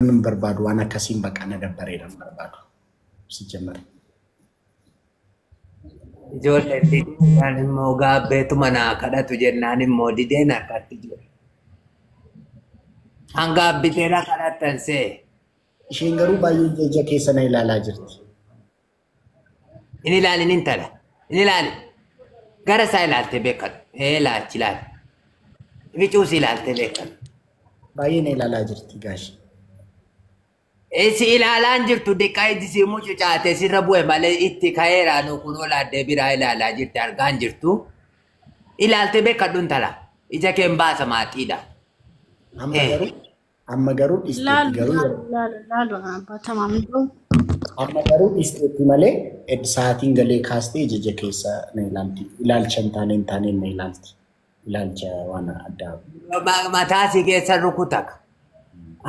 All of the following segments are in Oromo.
برباد وانا كسيم بك أنا دبرينا برباد سجمر جول اللي يعني موجا بيت منا كذا تجنان مودي دينا كاتجول هنگا بيتنا كذا تنسي شينغرو بايو جيجا كيسنا إلى لاجرت إني لالي ننتلا إني لالي غير سايلال تبيكت إيه لا تلال بيجوسي لال تبيكت باين إلى لاجرت gashi إيه ilaalaan jirtu deekaa itti siimuu cucaate sirra bu'e malee itti ka'eera nu kunoo laaddee biraa ilaalaa jirti argaan jirtu. Ilaalte beekadhuun tala. Ija kee hin baasa maatiidha. Amma garuu isteetti malee sa'aatiin galee kaastee ija keessa na ilaalti. Ilaalcha hin taaneen na ilaalti. Ilaalcha waan addaa. Mataa si keessa rukutaka.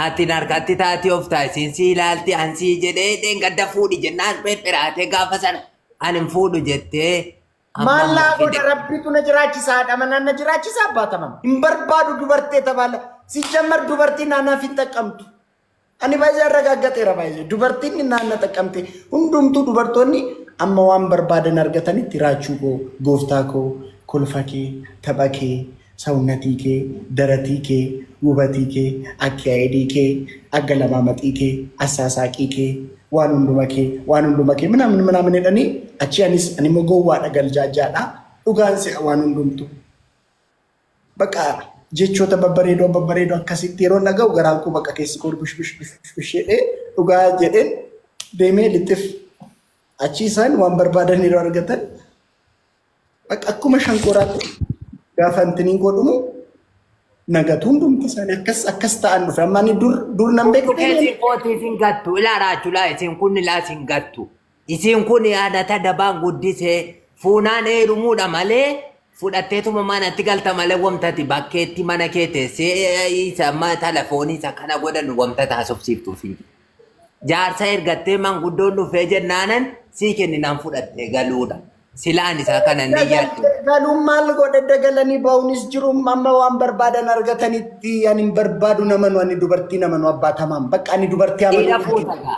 Ati narkatti taati of taasisin si ilaalti ansii jedhee dheengadda fuudhi jennaan pepheraatee gaafa sana ani hin fuudhu jettee. Maallaa godha rabbitu na jiraachisaadha manaan na jiraachisaa abbaataman hin barbaadu dubartee tabaala si jammar dubartiin naannaaf hin xaqqamtu. Ani baay'ee arragaaggateera baay'ee dubartiin naanna xaqqamte hundumtuu dubartoonni amma waan barbaadan argatanitti raachuu koo gooftaa koo kolfa kee tapha kee sawunnatii kee daratii kee wubatii kee akkiyaayidii kee aggalamaamaxii kee assaasaaqii kee waan hunduma kee ምናምን jedhanii achi anis animo gowwaadha galjaajaadha dhugaan se'a waan hundumtu bakka jechoota babbareedoo akkasitti yeroo naga'u garaan koo bakka keessi koo bish jedhee dhugaa jedheen deemee lixif achi isaan waan barbaadan yeroo argatan bakka akkuma shankooraatti gaafa intiniin koo dhumu nagatu hundumti isaanii akkas ta'an dhufe amma ani dur nan beeku keessi kooti isin gattu ilaaraachu laa isin kun ilaa isin gattu isin kun yaadata dabaan guddisee fuunaan heerumuudha malee fudhatteetuma manatti galta malee wamtati bakkeetti mana kee teessee isa amma telefoonii isa kana godhan wamta taasofsiiftuufi jaarsa ergattee manguddoon dhufee jennaanan sii kenninaan fudhattee galuudha. Silaan isaa kana ni yaaddu. Galuun maal godhe dagalanii baa'uunis jiru amma waan barbaadan argatanitti ani barbaadu namanu ani dubartii namanu abbaatamaan bakka ani dubartii amanu. Dhiira fuudhaga.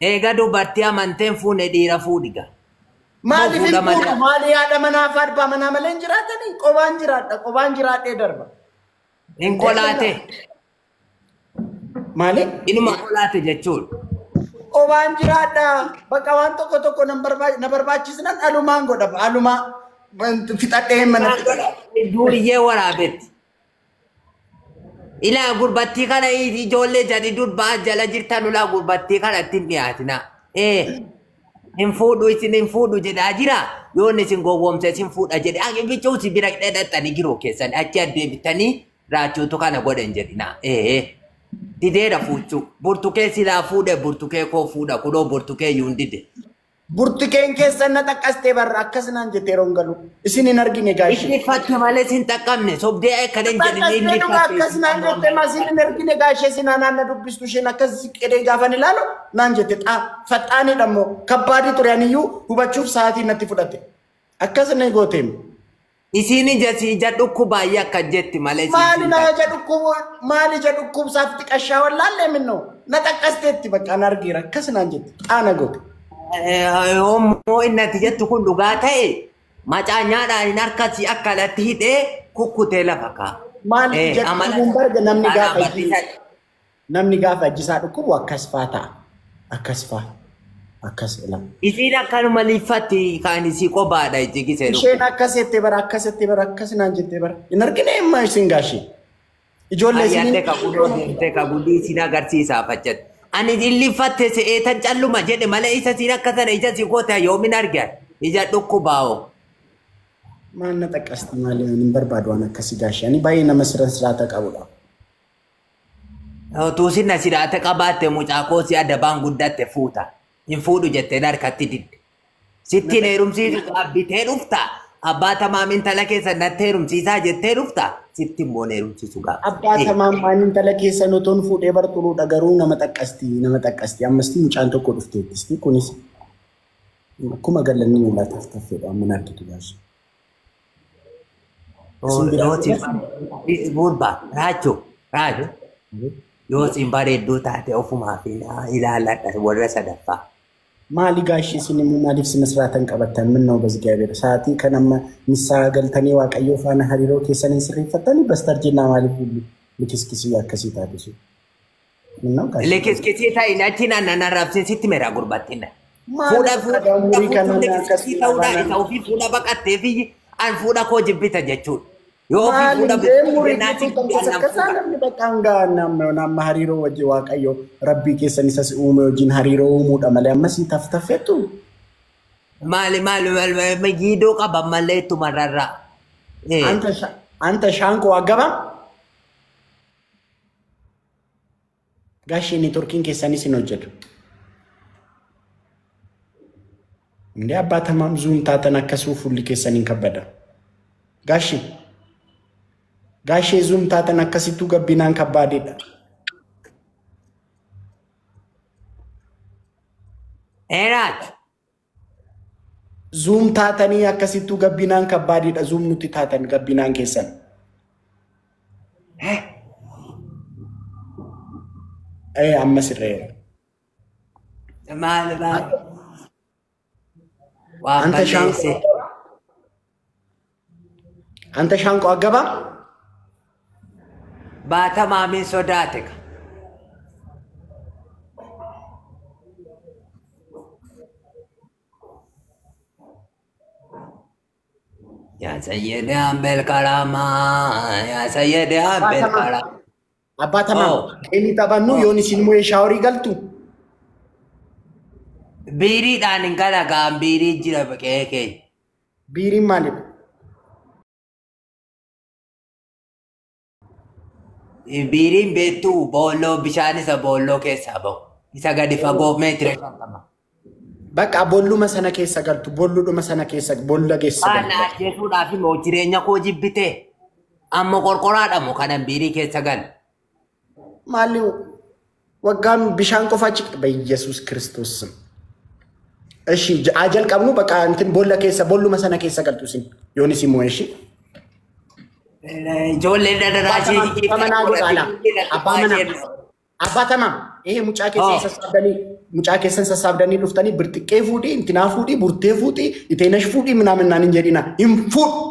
Eega dubartii amanteen fuune dhiira fuudhiga. Maaliif hin fuudhu maali yaada manaaf abbaa manaa malee hin jiraatanii qobaan jiraadhee darba. Hin qolaate. Maali? Inuma qolaate jechuudha. Qobaan jiraadha bakka waan tokko na barbaachisnan alumaan godhama alumaa fixadhee mana duuriyyee waraabetti. Ilaa gurbattii kana ijoollee jadi durbaa jala jirtan ulaa gurbattii kana ittiin dhiyaatina. Hin fuudhu isin hin fuudhu jedhaa jira yoon isin gowwoomse isin fuudha jedhe bichuu si bira dhedhattanii giroo keessan achi addeebitanii raachuutu kana godhan jedhina. Dideera fuuchu burtukee silaa fuudhe burtukee koo fuudha kunoo burtukee yuun dide. Burtukeen keessan na xaqqastee barra akkasinaan jettee rongalu isin hin argine gaashee. Inni fakkii malee sin xaqqabne sobdee akka hin jedhine inni fakkii. Akkasinaan jettee masin hin argine gaashee sinaa naanna dubbistu isheen akkas qedee gaafan ilaalu naan jette faxaaniidha immoo kabbaadii ture aniyyuu hubachuuf sa'aatii natti fudhate akkasina gooteem. Isin ija dhukkubaayyaa akka jetti malee. Maali na ija dhukkubsaaf xiqqashaa wallaallee minnoo na xaqqasteetti bakka an argeera akkasinaan jette xaana goote. Homoo innati jettu kun dhugaa ta'e macaanyaadhaan hin harkasii akka alatti hidhee kukkutee lafa kaa. Maali jettu barga namni gaafa ajjisaa dhukkubu akkas faa ta'a akkas faa. Akkas ilaa. Isin akkanuma liifatti kan isii qobaadha ijjigise. Isheen akkasitti bara akkasinaan jettee bara. Hin argine immoo isin gaashee. Ijoollee isin. Ayyaadde kabudoo deemtee kabudii isin agarsiisaa faccatte. Ani liifatte se'ee tan calluma jedhe malee isa siin akkasana ija si goota yoomin argan ija dhukkubaa'oo. Maal na xaqqasti maali hin barbaadu waan akkasii gaashee ani baay'ee nama sirraata qabudha. Tuusin na sirraata qabaatte mucaakoo si adabaan guddatte fuuta. Hin fuudhu jettee harkatti didde. Sittiin heerumsiisu bitee dhufta. Abbaa tamaam intala keessa natti heerumsiisaa jettee dhufta. Sittiin boon heerumsiisu gaafa. Abbaa tamaam waan intala keessa notoon fuudhee barxuruudha garuu nama xaqqasti. Ammastii mucaan tokko dhufteettisti kunis akkuma galanni mul'ataaf taffeedha amma argitu gaashe. Burba raachoo Yoo siin bareedduu taate ofumaa fi ilaaladha warra sadaffaa. Maali gaashii isin immoo maaliif sina sirraatan qabattan minnoo bazgaabeera sa'aatii kan amma misaa galtanii waaqayyoo faana hariiroo keessanii sirreeffattanii bastarjinnaa maaliif likiskisii akkasii taatu minnoo gaashii. Likiskisii ta'in achi naannoo raabsinsitti meeraa gurbattinna. Fuudha ta'uudhaan isa ofii fuudha baqattee fi an fuudha koo jibbita jechuudha. Yoo ofii fuudha namni bakka nama hariiroo wajji waaqayyo rabbii keessan isas uume wajjin hariiroo uumuudha malee ammas taffeettu. Maali giidoo qaban malee ittuma rarraa. Anta shaanqoo agaba. Gaashii inni turkiin keessanis hin hojjetu. Ndi abbaa tamam zuum taatan akkasuu fulli keessaniin kabbada. Gaashee zuum taatan akkasittuu gabbinaan kabbaadeedha. Eeraat. Zuum taatanii akkasittuu gabbinaan kabbaadeedha. Zuum nuti taatan gabbinaan keessan. Amma sirreera. Maali. Anta shaanqoo agaba. Baata maamiin sodaate. Yaa sayyidee hambeel karamaa. Yaa sayyidee hambeel karamaa. Abbaa tamaa inni taphannu yoon isin immoo shaaworii galtu. Biiriidhaan hin galagaan biirii jira baqee keenya. Biiriin maaliif? Biiriin beektuu boolloo bishaan isa boolloo keessaa bahu. Isa gadi fagoo meetira 50. Bakka bolluma sana keessa galtu bolluudhuma sana keessa bolla keessa galtu. Waan ajjeesuudhaaf immoo jireenya koo jibbitee amma qorqoraadhamu kanan biirii keessa galu. Maali waggaan bishaan qofa achi Yesuus Kiristoos. Eshi ajal qabnu bakka antin bolla keessa bolluma sana keessa galtu sin yoonis immoo eshi. Ijoollee daraaraashee abbaa tamaa mucaa keessan sassaabdanii dhuftanii birtiqqee fuudhii intinaa fuudhii burtee fuudhii iteenash fuudhii minaaminaan hin jedhina hin fuudhu.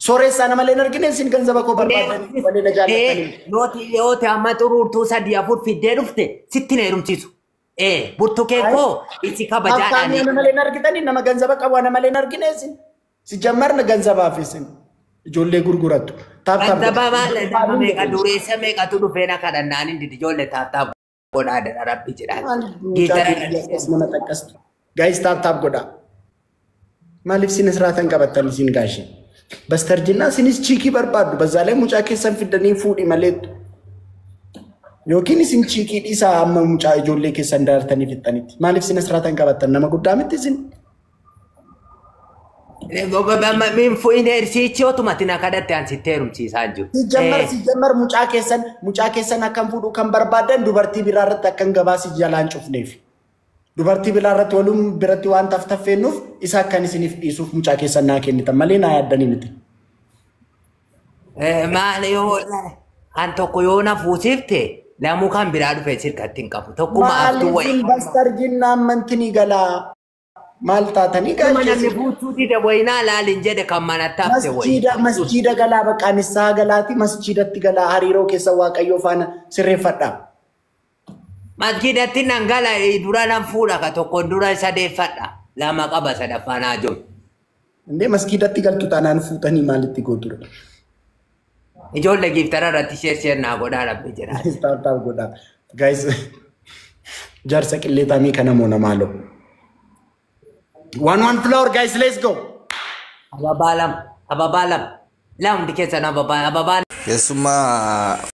Sooressa nama leen argine isin ganzaba koo barbaadanii walee na jaallatanii. Yooti amma xuruurtuu 3-4 fiddee dhufte sitti na heerumsiisu. Burtukee koo isi kabajaadhaani. Nama leen argitanii nama ganzaba qabu nama leen argine isin si jammarna ganzabaaf isin ijoollee gurgurattu. Ganzaba maal nama meeqa dureessa meeqatu dhufee na kadhannaan hin didi ijoollee taaptaap godhaa rabbi jedhaan. Gaayis taaptaap godhaa. Maaliif sinis raatan qabattan isin gaashee? Bastarjinaa sinis chiikii barbaaddu bazzaalee mucaa keessan fiddanii fuudhi maleettu. Yookiin isin chiikii dhiisaa amma mucaa ijoollee keessan daartanii fixxanitti. Maaliif sinis raatan qabattan nama guddaa miti isin? Min fu'inee irsiichi otumatti na kadhatte an sitti heerumsiisaa jiru. Sijammar mucaa keessan akkam fuudhu kan barbaadan dubartii biraa irratti akkan gabaasi jalaan cufneef. Dubartii biraa irratti waluun biratti waan taffeennuuf isa akkan isiniif dhiisuuf mucaa keessan naa kennitan malee naa yaaddanii miti. Maal yoo an tokko yoo na fuusifte lamuu kan biraa dhufee sirkatti hin qabu. Tokkuma aftuu wayii. Maaliif bastarjinnaa amantii galaa? Maal taatanii gaachisa? Mana mi fuutuuti da wayinaa laalin jedhe kan manatti hafte wayii. Masjiida galaa baqqaan isaa galaati masjiidatti galaa hariiroo keessa waaqayyoo faana sirreeffadhaa. Masjiidatti nan gala dura nan fuudha ka tokkoon dura sadeeffadha. Lama qaba sadaffaanaa jiru. Indee masjiidatti galtu taanaan fuutanii maalitti gootura? Ijoollee giftara irratti sheer naa godhaa rabbi jedha. Taaptaap godhaa. Guys jaarsa qilleexamii kana moo namaaloo. 1 floor guys, let's go. Ababalam. Lam dikit sana ababal. Kesuma